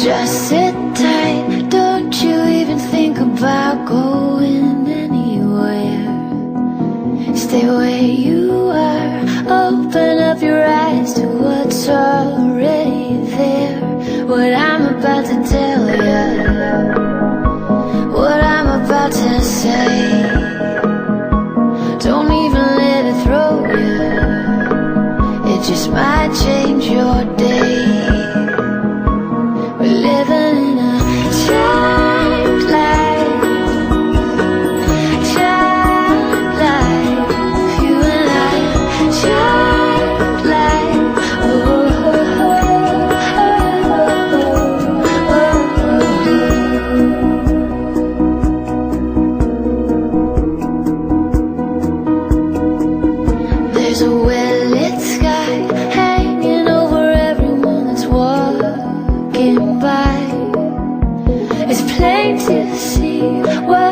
Just sit tight, don't you even think about going anywhere. Stay where you are, open up your eyes to what's already there. What I'm about to tell you, what I'm about to say, don't even let it throw you. It just might change your day. We're living in a child life, you and I, child life. There's a well-lit sky hanging over everyone that's walking by. It's plain to see what